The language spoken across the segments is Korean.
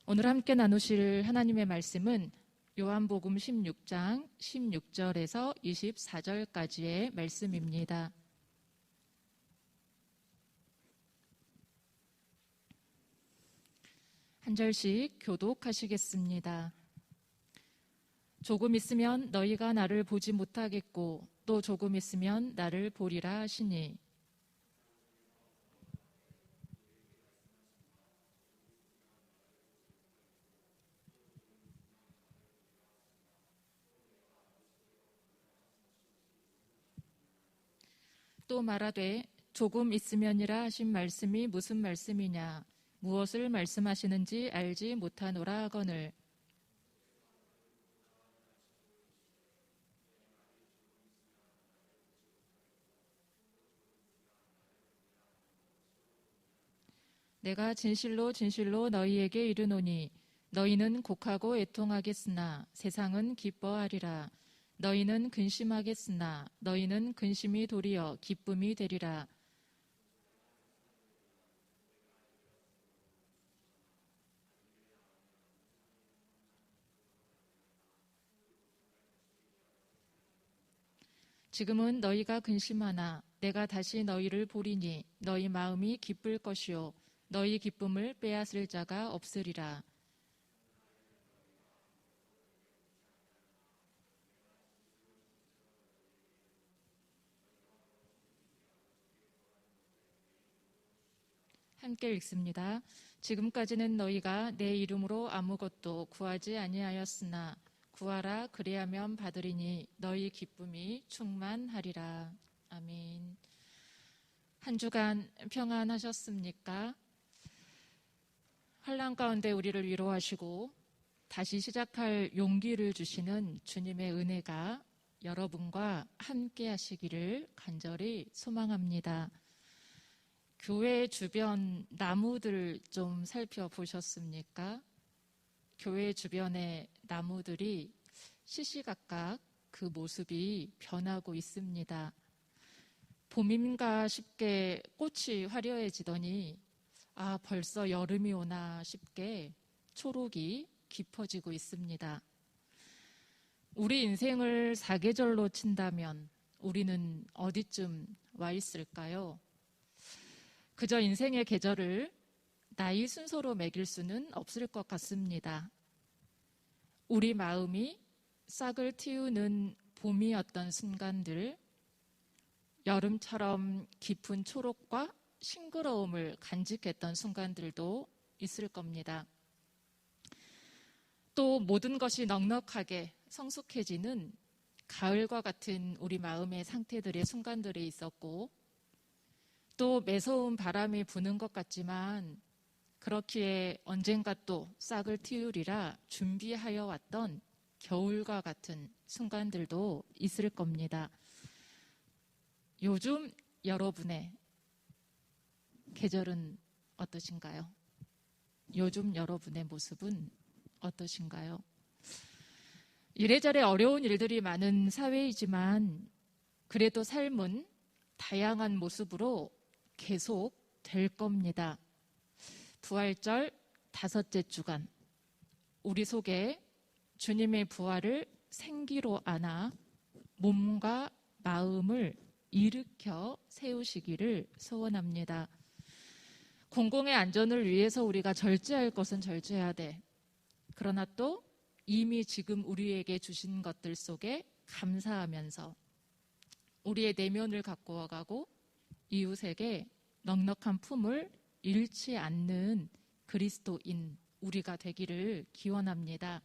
오늘 함께 나누실 하나님의 말씀은 요한복음 16장 16절에서 24절까지의 말씀입니다. 한 절씩 교독하시겠습니다. 조금 있으면 너희가 나를 보지 못하겠고 또 조금 있으면 나를 보리라 하시니 또 말하되 조금 있으면이라 하신 말씀이 무슨 말씀이냐 무엇을 말씀하시는지 알지 못하노라 하거늘 내가 진실로 진실로 너희에게 이르노니 너희는 곡하고 애통하겠으나 세상은 기뻐하리라. 너희는 근심하겠으나 너희는 근심이 도리어 기쁨이 되리라. 지금은 너희가 근심하나 내가 다시 너희를 보리니 너희 마음이 기쁠 것이요 너희 기쁨을 빼앗을 자가 없으리라. 함께 읽습니다. 지금까지는 너희가 내 이름으로 아무것도 구하지 아니하였으나 구하라 그리하면 받으리니 너희 기쁨이 충만하리라. 아멘. 한 주간 평안하셨습니까? 환난 가운데 우리를 위로하시고 다시 시작할 용기를 주시는 주님의 은혜가 여러분과 함께 하시기를 간절히 소망합니다. 교회 주변 나무들 좀 살펴보셨습니까? 교회 주변의 나무들이 시시각각 그 모습이 변하고 있습니다. 봄인가 싶게 꽃이 화려해지더니 벌써 여름이 오나 싶게 초록이 깊어지고 있습니다. 우리 인생을 사계절로 친다면 우리는 어디쯤 와 있을까요? 그저 인생의 계절을 나이 순서로 매길 수는 없을 것 같습니다. 우리 마음이 싹을 틔우는 봄이었던 순간들, 여름처럼 깊은 초록과 싱그러움을 간직했던 순간들도 있을 겁니다. 또 모든 것이 넉넉하게 성숙해지는 가을과 같은 우리 마음의 상태들의 순간들이 있었고, 또 매서운 바람이 부는 것 같지만 그렇기에 언젠가 또 싹을 틔우리라 준비하여 왔던 겨울과 같은 순간들도 있을 겁니다. 요즘 여러분의 계절은 어떠신가요? 요즘 여러분의 모습은 어떠신가요? 이래저래 어려운 일들이 많은 사회이지만 그래도 삶은 다양한 모습으로 계속 될 겁니다. 부활절 5째 주간, 우리 속에 주님의 부활을 생기로 안아 몸과 마음을 일으켜 세우시기를 소원합니다. 공공의 안전을 위해서 우리가 절제할 것은 절제해야 돼. 그러나 또 이미 지금 우리에게 주신 것들 속에 감사하면서 우리의 내면을 갖고 가고 이웃에게 넉넉한 품을 잃지 않는 그리스도인 우리가 되기를 기원합니다.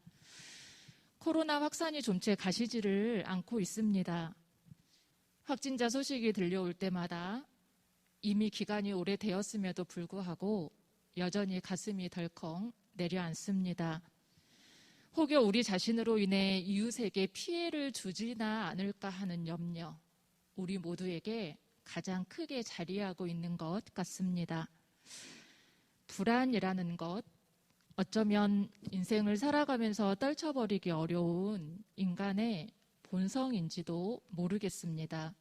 코로나 확산이 좀채 가시지를 않고 있습니다. 확진자 소식이 들려올 때마다 이미 기간이 오래되었음에도 불구하고 여전히 가슴이 덜컹 내려앉습니다. 혹여 우리 자신으로 인해 이웃에게 피해를 주지나 않을까 하는 염려, 우리 모두에게 가장 크게 자리하고 있는 것 같습니다. 불안이라는 것, 어쩌면 인생을 살아가면서 떨쳐버리기 어려운 인간의 본성인지도 모르겠습니다.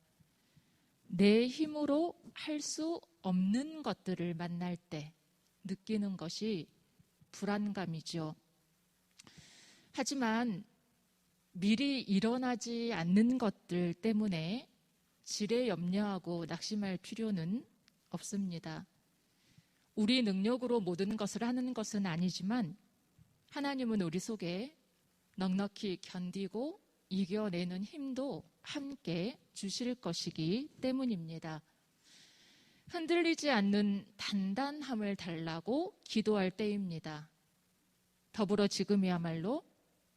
내 힘으로 할 수 없는 것들을 만날 때 느끼는 것이 불안감이죠. 하지만 미리 일어나지 않는 것들 때문에 지레 염려하고 낙심할 필요는 없습니다. 우리 능력으로 모든 것을 하는 것은 아니지만 하나님은 우리 속에 넉넉히 견디고 이겨내는 힘도 함께 주실 것이기 때문입니다. 흔들리지 않는 단단함을 달라고 기도할 때입니다. 더불어 지금이야말로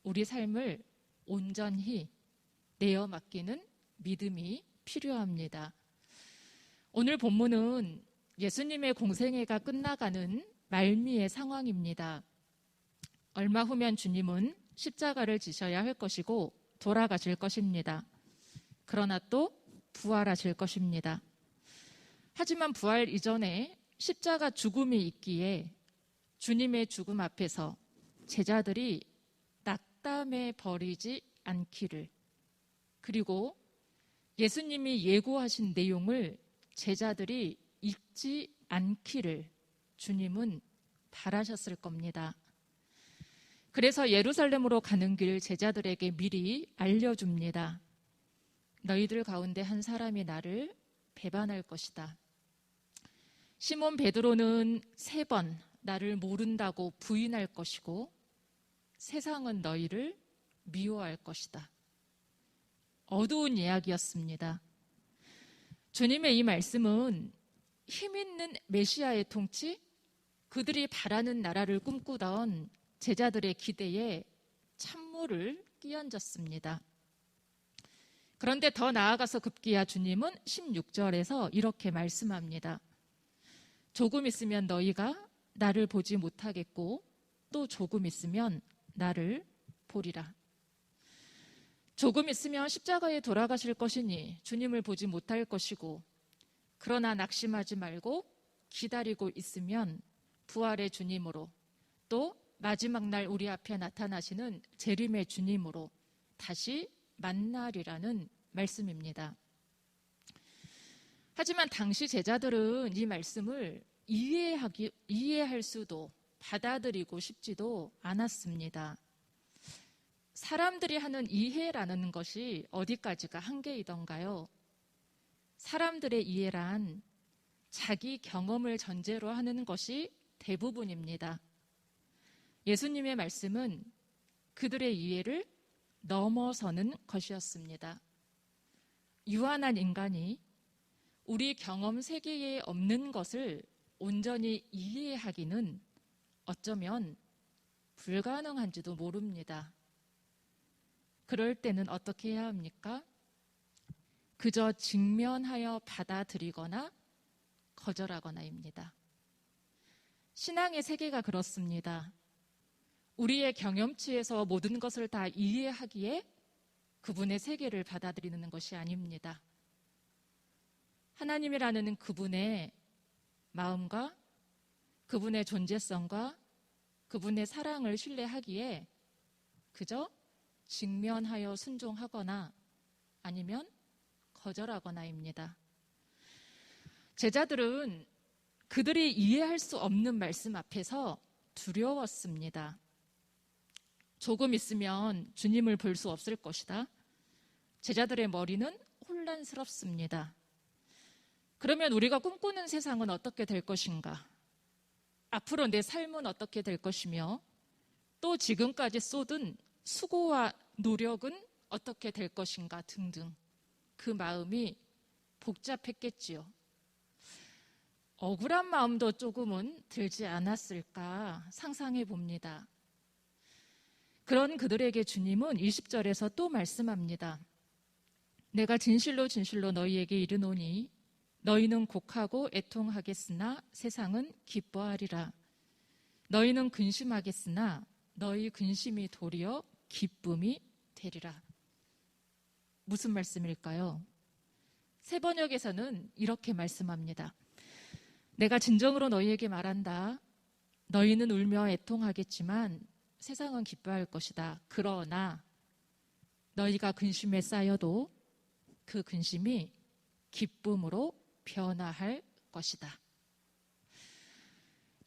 우리 삶을 온전히 내어 맡기는 믿음이 필요합니다. 오늘 본문은 예수님의 공생애가 끝나가는 말미의 상황입니다. 얼마 후면 주님은 십자가를 지셔야 할 것이고 돌아가실 것입니다. 그러나 또 부활하실 것입니다. 하지만 부활 이전에 십자가 죽음이 있기에 주님의 죽음 앞에서 제자들이 낙담해 버리지 않기를, 그리고 예수님이 예고하신 내용을 제자들이 잊지 않기를 주님은 바라셨을 겁니다. 그래서 예루살렘으로 가는 길 제자들에게 미리 알려줍니다. 너희들 가운데 한 사람이 나를 배반할 것이다. 시몬 베드로는 3번 나를 모른다고 부인할 것이고 세상은 너희를 미워할 것이다. 어두운 이야기였습니다. 주님의 이 말씀은 힘있는 메시아의 통치, 그들이 바라는 나라를 꿈꾸던 제자들의 기대에 찬물을 끼얹었습니다. 그런데 더 나아가서 급기야 주님은 16절에서 이렇게 말씀합니다. 조금 있으면 너희가 나를 보지 못하겠고 또 조금 있으면 나를 보리라. 조금 있으면 십자가에 돌아가실 것이니 주님을 보지 못할 것이고, 그러나 낙심하지 말고 기다리고 있으면 부활의 주님으로, 또 마지막 날 우리 앞에 나타나시는 재림의 주님으로 다시 만나리라는 말씀입니다. 하지만 당시 제자들은 이 말씀을 이해할 수도 받아들이고 싶지도 않았습니다. 사람들이 하는 이해라는 것이 어디까지가 한계이던가요? 사람들의 이해란 자기 경험을 전제로 하는 것이 대부분입니다. 예수님의 말씀은 그들의 이해를 넘어서는 것이었습니다. 유한한 인간이 우리 경험 세계에 없는 것을 온전히 이해하기는 어쩌면 불가능한지도 모릅니다. 그럴 때는 어떻게 해야 합니까? 그저 직면하여 받아들이거나 거절하거나입니다. 신앙의 세계가 그렇습니다. 우리의 경험치에서 모든 것을 다 이해하기에 그분의 세계를 받아들이는 것이 아닙니다. 하나님이라는 그분의 마음과 그분의 존재성과 그분의 사랑을 신뢰하기에 그저 직면하여 순종하거나 아니면 거절하거나입니다. 제자들은 그들이 이해할 수 없는 말씀 앞에서 두려웠습니다. 조금 있으면 주님을 볼 수 없을 것이다. 제자들의 머리는 혼란스럽습니다. 그러면 우리가 꿈꾸는 세상은 어떻게 될 것인가? 앞으로 내 삶은 어떻게 될 것이며 또 지금까지 쏟은 수고와 노력은 어떻게 될 것인가 등등 그 마음이 복잡했겠지요. 억울한 마음도 조금은 들지 않았을까 상상해 봅니다. 그런 그들에게 주님은 20절에서 또 말씀합니다. 내가 진실로 진실로 너희에게 이르노니 너희는 곡하고 애통하겠으나 세상은 기뻐하리라. 너희는 근심하겠으나 너희 근심이 도리어 기쁨이 되리라. 무슨 말씀일까요? 세번역에서는 이렇게 말씀합니다. 내가 진정으로 너희에게 말한다. 너희는 울며 애통하겠지만 세상은 기뻐할 것이다. 그러나 너희가 근심에 쌓여도 그 근심이 기쁨으로 변화할 것이다.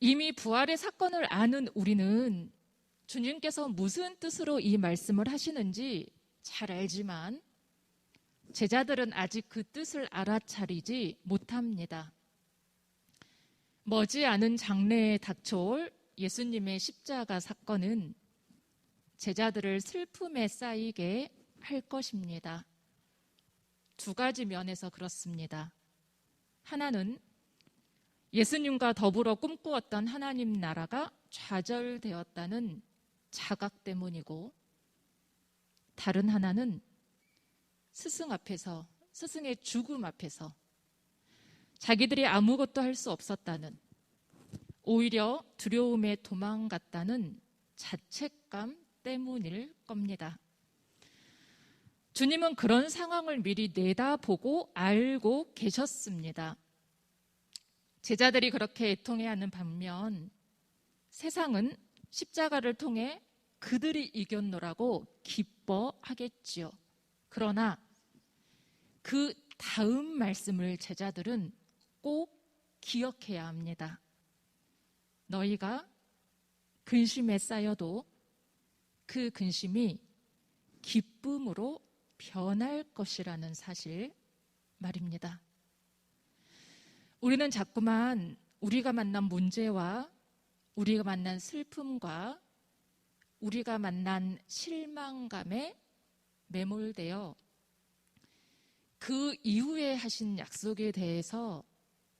이미 부활의 사건을 아는 우리는 주님께서 무슨 뜻으로 이 말씀을 하시는지 잘 알지만 제자들은 아직 그 뜻을 알아차리지 못합니다. 머지않은 장래에 닥쳐올 예수님의 십자가 사건은 제자들을 슬픔에 쌓이게 할 것입니다. 두 가지 면에서 그렇습니다. 하나는 예수님과 더불어 꿈꾸었던 하나님 나라가 좌절되었다는 자각 때문이고, 다른 하나는 스승 앞에서, 스승의 죽음 앞에서 자기들이 아무것도 할 수 없었다는, 오히려 두려움에 도망갔다는 자책감 때문일 겁니다. 주님은 그런 상황을 미리 내다보고 알고 계셨습니다. 제자들이 그렇게 애통해하는 반면 세상은 십자가를 통해 그들이 이겼노라고 기뻐하겠지요. 그러나 그 다음 말씀을 제자들은 꼭 기억해야 합니다. 너희가 근심에 쌓여도 그 근심이 기쁨으로 변할 것이라는 사실 말입니다. 우리는 자꾸만 우리가 만난 문제와 우리가 만난 슬픔과 우리가 만난 실망감에 매몰되어 그 이후에 하신 약속에 대해서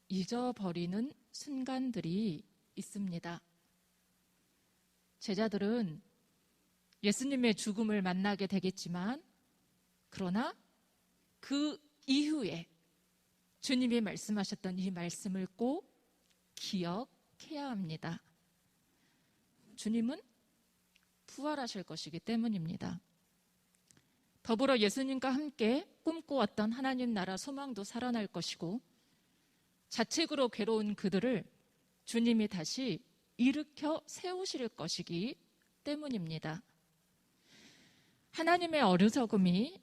잊어버리는 순간들이 있습니다. 제자들은 예수님의 죽음을 만나게 되겠지만, 그러나 그 이후에 주님이 말씀하셨던 이 말씀을 꼭 기억해야 합니다. 주님은 부활하실 것이기 때문입니다. 더불어 예수님과 함께 꿈꾸었던 하나님 나라 소망도 살아날 것이고, 자책으로 괴로운 그들을 주님이 다시 일으켜 세우실 것이기 때문입니다. 하나님의 어리석음이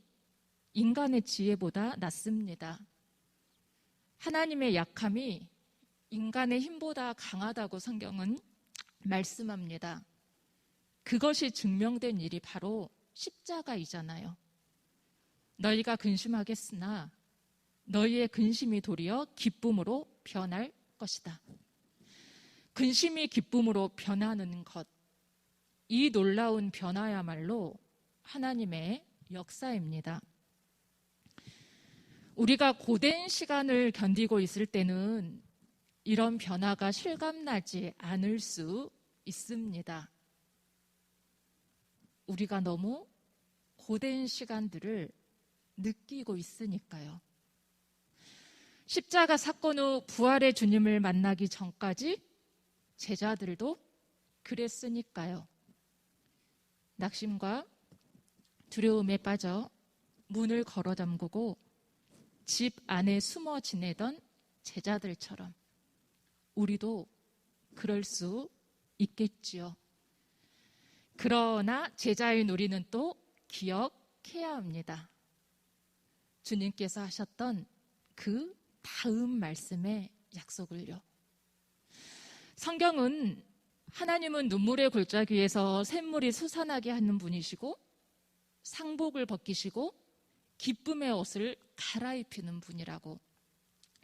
인간의 지혜보다 낫습니다. 하나님의 약함이 인간의 힘보다 강하다고 성경은 말씀합니다. 그것이 증명된 일이 바로 십자가이잖아요. 너희가 근심하겠으나 너희의 근심이 도리어 기쁨으로 변할 것이다. 근심이 기쁨으로 변하는 것, 이 놀라운 변화야말로 하나님의 역사입니다. 우리가 고된 시간을 견디고 있을 때는 이런 변화가 실감나지 않을 수 있습니다. 우리가 너무 고된 시간들을 느끼고 있으니까요. 십자가 사건 후 부활의 주님을 만나기 전까지 제자들도 그랬으니까요. 낙심과 두려움에 빠져 문을 걸어 잠그고 집 안에 숨어 지내던 제자들처럼 우리도 그럴 수 있겠지요. 그러나 제자인 우리는 또 기억해야 합니다. 주님께서 하셨던 그 다음 말씀의 약속을요. 성경은 하나님은 눈물의 골짜기에서 샘물이 솟아나게 하는 분이시고, 상복을 벗기시고 기쁨의 옷을 갈아입히는 분이라고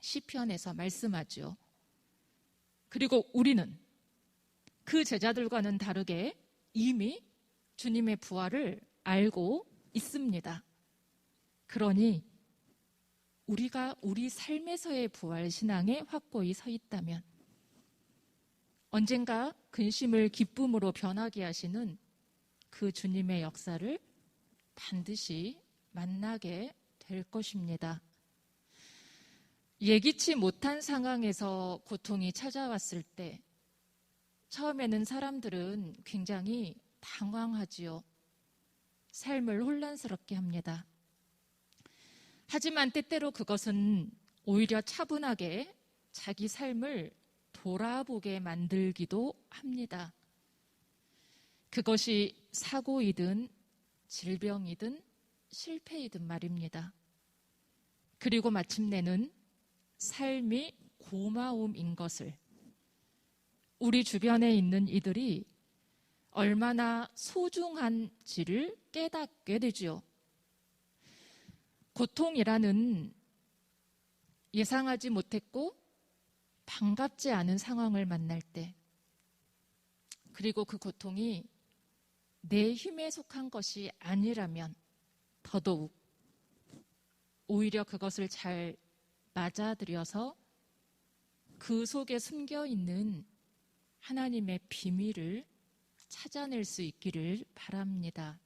시편에서 말씀하죠. 그리고 우리는 그 제자들과는 다르게 이미 주님의 부활을 알고 있습니다. 그러니 우리가 우리 삶에서의 부활 신앙에 확고히 서 있다면 언젠가 근심을 기쁨으로 변하게 하시는 그 주님의 역사를 반드시 만나게 될 것입니다. 예기치 못한 상황에서 고통이 찾아왔을 때 처음에는 사람들은 굉장히 당황하지요. 삶을 혼란스럽게 합니다. 하지만 때때로 그것은 오히려 차분하게 자기 삶을 돌아보게 만들기도 합니다. 그것이 사고이든 질병이든 실패이든 말입니다. 그리고 마침내는 삶이 고마움인 것을, 우리 주변에 있는 이들이 얼마나 소중한지를 깨닫게 되지요. 고통이라는 예상하지 못했고 반갑지 않은 상황을 만날 때, 그리고 그 고통이 내 힘에 속한 것이 아니라면 더더욱 오히려 그것을 잘 맞아들여서 그 속에 숨겨있는 하나님의 비밀을 찾아낼 수 있기를 바랍니다.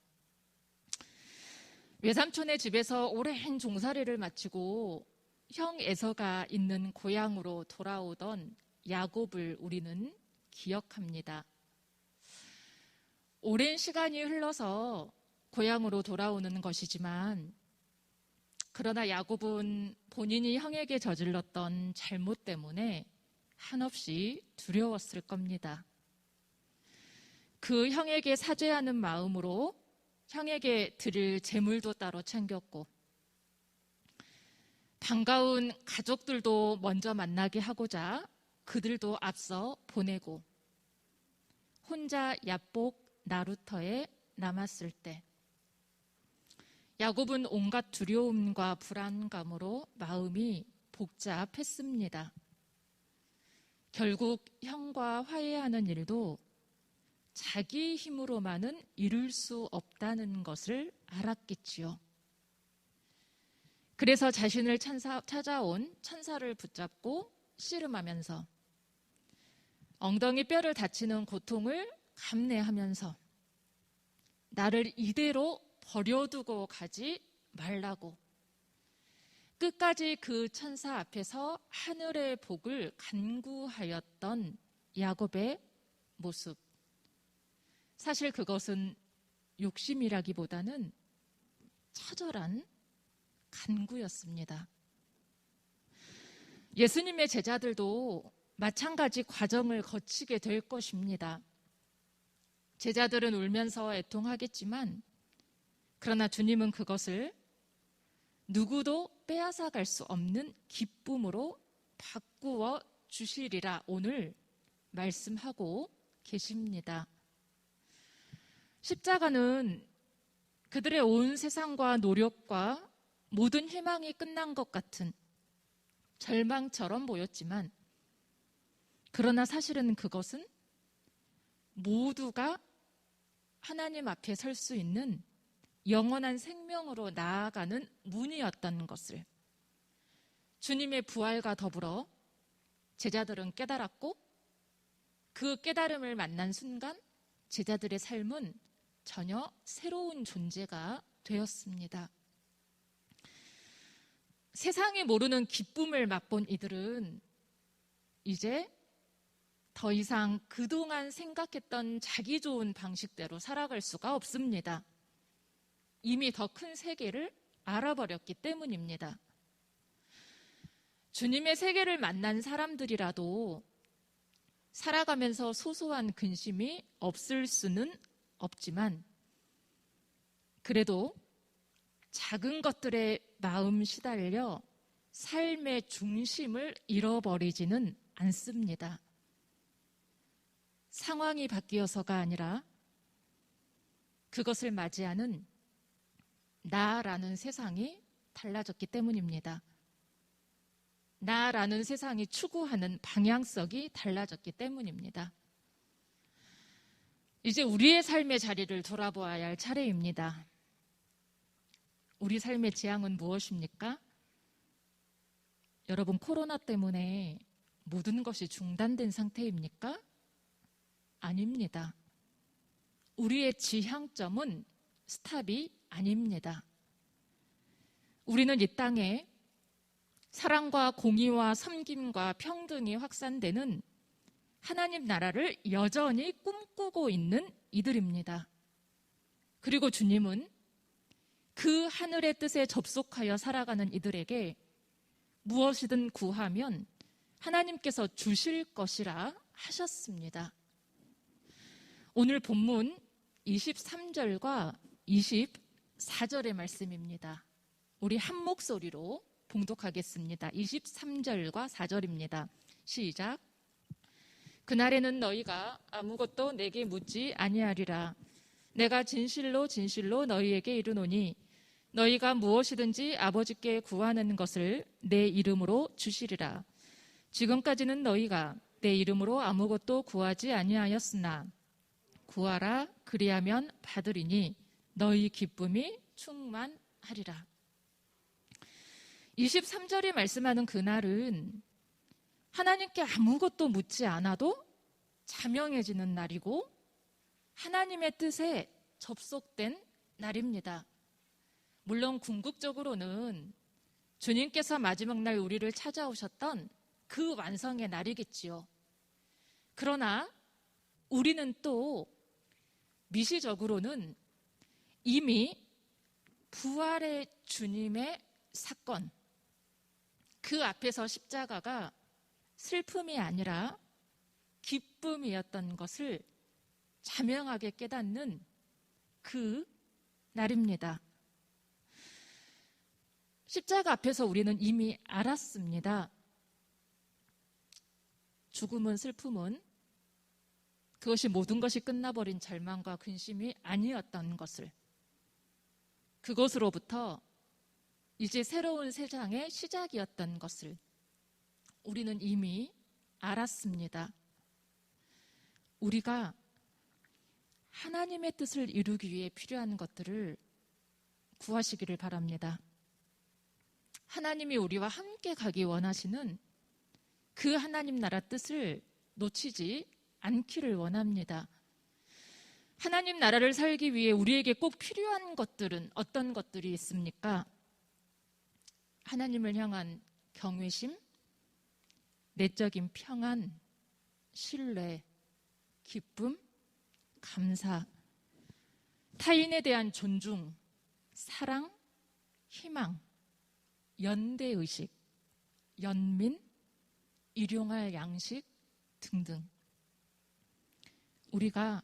외삼촌의 집에서 오랜 종살이를 마치고 형 에서가 있는 고향으로 돌아오던 야곱을 우리는 기억합니다. 오랜 시간이 흘러서 고향으로 돌아오는 것이지만, 그러나 야곱은 본인이 형에게 저질렀던 잘못 때문에 한없이 두려웠을 겁니다. 그 형에게 사죄하는 마음으로 형에게 드릴 재물도 따로 챙겼고, 반가운 가족들도 먼저 만나게 하고자 그들도 앞서 보내고, 혼자 야복 나루터에 남았을 때 야곱은 온갖 두려움과 불안감으로 마음이 복잡했습니다. 결국 형과 화해하는 일도 자기 힘으로만은 이룰 수 없다는 것을 알았겠지요. 그래서 자신을 찾아온 천사를 붙잡고 씨름하면서 엉덩이 뼈를 다치는 고통을 감내하면서 나를 이대로 버려두고 가지 말라고 끝까지 그 천사 앞에서 하늘의 복을 간구하였던 야곱의 모습. 사실 그것은 욕심이라기보다는 처절한 간구였습니다. 예수님의 제자들도 마찬가지 과정을 거치게 될 것입니다. 제자들은 울면서 애통하겠지만, 그러나 주님은 그것을 누구도 빼앗아 갈 수 없는 기쁨으로 바꾸어 주시리라 오늘 말씀하고 계십니다. 십자가는 그들의 온 세상과 노력과 모든 희망이 끝난 것 같은 절망처럼 보였지만, 그러나 사실은 그것은 모두가 하나님 앞에 설 수 있는 영원한 생명으로 나아가는 문이었다는 것을 주님의 부활과 더불어 제자들은 깨달았고, 그 깨달음을 만난 순간 제자들의 삶은 전혀 새로운 존재가 되었습니다. 세상이 모르는 기쁨을 맛본 이들은 이제 더 이상 그동안 생각했던 자기 좋은 방식대로 살아갈 수가 없습니다. 이미 더 큰 세계를 알아버렸기 때문입니다. 주님의 세계를 만난 사람들이라도 살아가면서 소소한 근심이 없을 수는 없지만, 그래도 작은 것들에 마음 시달려 삶의 중심을 잃어버리지는 않습니다. 상황이 바뀌어서가 아니라 그것을 맞이하는 나라는 세상이 달라졌기 때문입니다. 나라는 세상이 추구하는 방향성이 달라졌기 때문입니다. 이제 우리의 삶의 자리를 돌아보아야 할 차례입니다. 우리 삶의 지향은 무엇입니까? 여러분, 코로나 때문에 모든 것이 중단된 상태입니까? 아닙니다. 우리의 지향점은 스탑이 아닙니다. 우리는 이 땅에 사랑과 공의와 섬김과 평등이 확산되는 하나님 나라를 여전히 꿈꾸고 있는 이들입니다. 그리고 주님은 그 하늘의 뜻에 접속하여 살아가는 이들에게 무엇이든 구하면 하나님께서 주실 것이라 하셨습니다. 오늘 본문 23절과 24절의 말씀입니다. 우리 한 목소리로 봉독하겠습니다. 23절과 4절입니다. 시작. 그날에는 너희가 아무것도 내게 묻지 아니하리라. 내가 진실로 진실로 너희에게 이르노니 너희가 무엇이든지 아버지께 구하는 것을 내 이름으로 주시리라. 지금까지는 너희가 내 이름으로 아무것도 구하지 아니하였으나 구하라 그리하면 받으리니 너희 기쁨이 충만하리라. 23절이 말씀하는 그날은 하나님께 아무것도 묻지 않아도 자명해지는 날이고 하나님의 뜻에 접속된 날입니다. 물론 궁극적으로는 주님께서 마지막 날 우리를 찾아오셨던 그 완성의 날이겠지요. 그러나 우리는 또 미시적으로는 이미 부활의 주님의 사건, 그 앞에서 십자가가 슬픔이 아니라 기쁨이었던 것을 자명하게 깨닫는 그 날입니다. 십자가 앞에서 우리는 이미 알았습니다. 죽음은, 슬픔은 그것이 모든 것이 끝나버린 절망과 근심이 아니었던 것을, 그것으로부터 이제 새로운 세상의 시작이었던 것을 우리는 이미 알았습니다. 우리가 하나님의 뜻을 이루기 위해 필요한 것들을 구하시기를 바랍니다. 하나님이 우리와 함께 가기 원하시는 그 하나님 나라 뜻을 놓치지 않기를 원합니다. 하나님 나라를 살기 위해 우리에게 꼭 필요한 것들은 어떤 것들이 있습니까? 하나님을 향한 경외심, 내적인 평안, 신뢰, 기쁨, 감사, 타인에 대한 존중, 사랑, 희망, 연대의식, 연민, 일용할 양식 등등. 우리가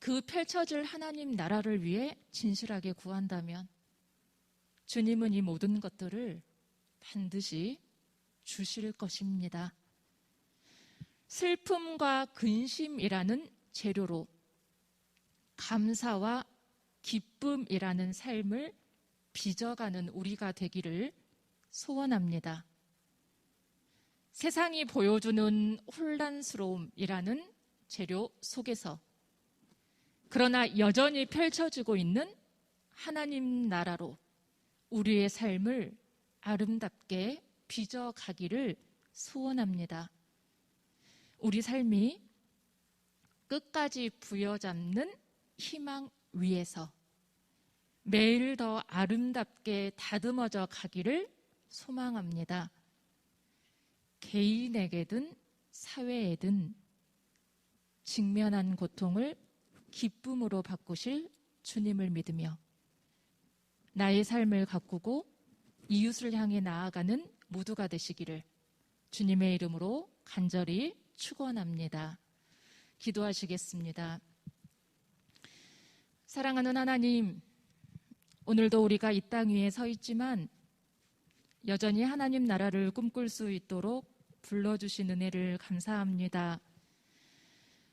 그 펼쳐질 하나님 나라를 위해 진실하게 구한다면 주님은 이 모든 것들을 반드시 주실 것입니다. 슬픔과 근심이라는 재료로 감사와 기쁨이라는 삶을 빚어가는 우리가 되기를 소원합니다. 세상이 보여주는 혼란스러움이라는 재료 속에서 그러나 여전히 펼쳐지고 있는 하나님 나라로 우리의 삶을 아름답게 빚어가기를 소원합니다. 우리 삶이 끝까지 부여잡는 희망 위에서 매일 더 아름답게 다듬어져 가기를 소망합니다. 개인에게든 사회에든 직면한 고통을 기쁨으로 바꾸실 주님을 믿으며 나의 삶을 가꾸고 이웃을 향해 나아가는 모두가 되시기를 주님의 이름으로 간절히 축원합니다. 기도하시겠습니다. 사랑하는 하나님, 오늘도 우리가 이 땅 위에 서 있지만 여전히 하나님 나라를 꿈꿀 수 있도록 불러주신 은혜를 감사합니다.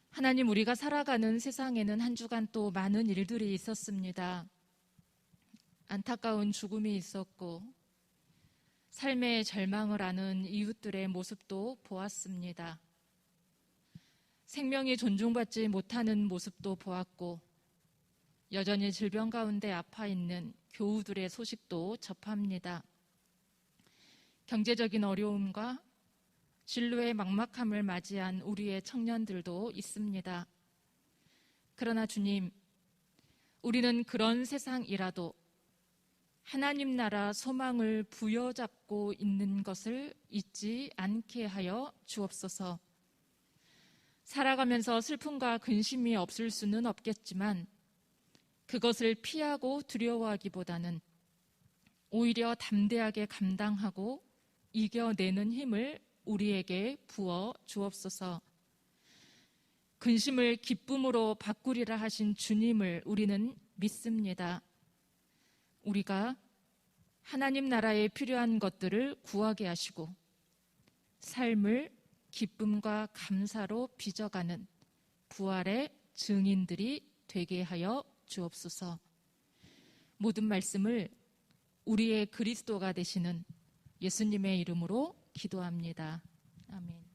하나님, 우리가 살아가는 세상에는 한 주간 또 많은 일들이 있었습니다. 안타까운 죽음이 있었고 삶의 절망을 아는 이웃들의 모습도 보았습니다. 생명이 존중받지 못하는 모습도 보았고 여전히 질병 가운데 아파 있는 교우들의 소식도 접합니다. 경제적인 어려움과 진로의 막막함을 맞이한 우리의 청년들도 있습니다. 그러나 주님, 우리는 그런 세상이라도 하나님 나라 소망을 부여잡고 있는 것을 잊지 않게 하여 주옵소서. 살아가면서 슬픔과 근심이 없을 수는 없겠지만 그것을 피하고 두려워하기보다는 오히려 담대하게 감당하고 이겨내는 힘을 우리에게 부어 주옵소서. 근심을 기쁨으로 바꾸리라 하신 주님을 우리는 믿습니다. 우리가 하나님 나라에 필요한 것들을 구하게 하시고 삶을 기쁨과 감사로 빚어가는 부활의 증인들이 되게 하여 주옵소서. 모든 말씀을 우리의 그리스도가 되시는 예수님의 이름으로 기도합니다. 아멘.